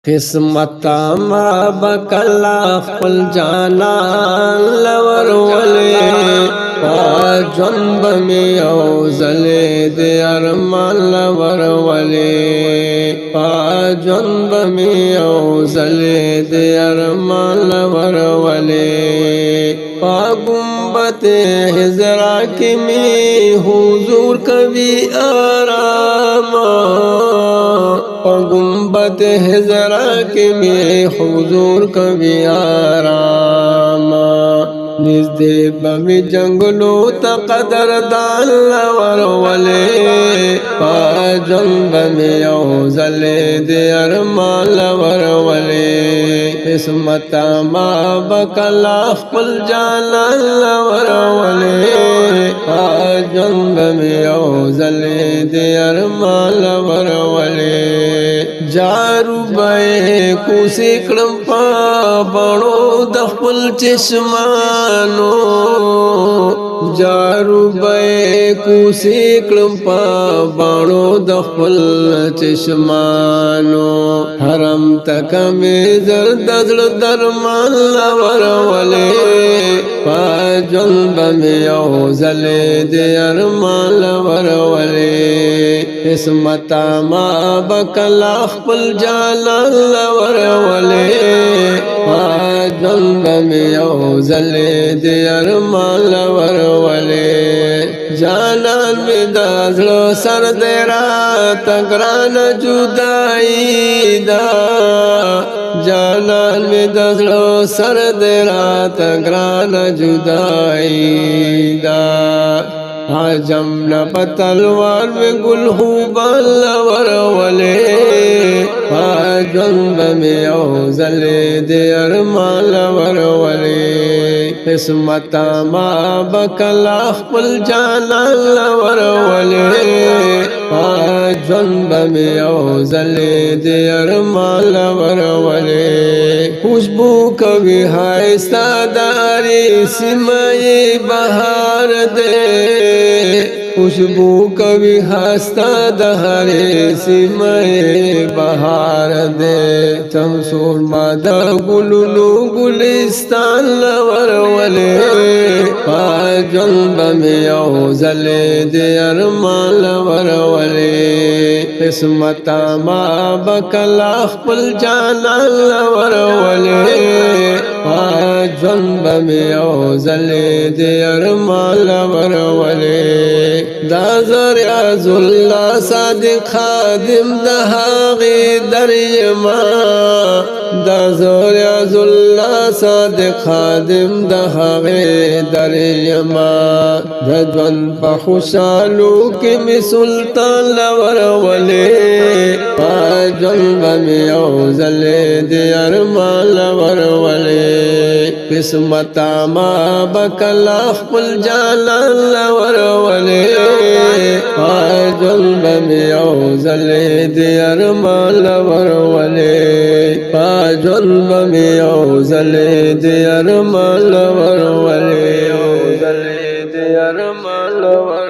قسمت ما بکلا خپل جانان لور ولې جنب می او زلې د ارمان لور ولې جنب می او زلې د ارمان لور ولې گنبد ہجرا کی میں حضور کبھی آرام گنبد ہجرا کی میں حضور کبھی آرام نزدے بمی جنگلو تا قدر دان لور ولے جنب میں اوزلے دے ارمان لور ولے قسمت ما بکلا خپل جانان لور ولے جنب میں اوزلے دے ارمان لور ولے جارو بے کوسی کړم پا بڼو د خپل چشمانو جارو بے کوسی کړم پا بڼو د خپل چشمانو حرم تک مې زرد زړه درمان لور ولې پا جنب مې اوزلې د ارمان لور ولې قسمت ما بکلا خپل جانان لور ولې جنب میں اوزلې د ارمان لور ولې جانان میں دازلو سر دے رات گران جدائی دا جانان میں دازلو سر دے رات گران جدائی دا عجم نہ پتلوار میں گل خوبان لور ولے جنب میں اوزلے دے ارمان لور ولے قسمت ما بکلا خپل جانان لور ولے جنب میں اوزلے دے ارمان لور ولے خوشبو کبھی ہائستہ داری سمائے بہار دے خوشبو کبھی ہستا دہرے سمائے بہار دے چمسور مادہ گلولو گلستان لور ولے جنب میں اوزلے دے ارمان لور ولے قسمت ما بکلا خپل جانان لور ولے جنب میں اوزلے دے ارمان لور ولے دا زریاز اللہ صادق خادم دہاغی دریما دا زریاز اللہ صادق خادم دہاغی دریما رجون پخوشالو کی می سلطان لور ولے جنب میں اوزلے دے ارمان لور ولے قسمت ما بکلا خپل جانان لور ولے جنب میں اوزلے دے ارمان لور ولے جنب میں اوزلے دے ارمان لور ولے اوزلے دے ارمان لور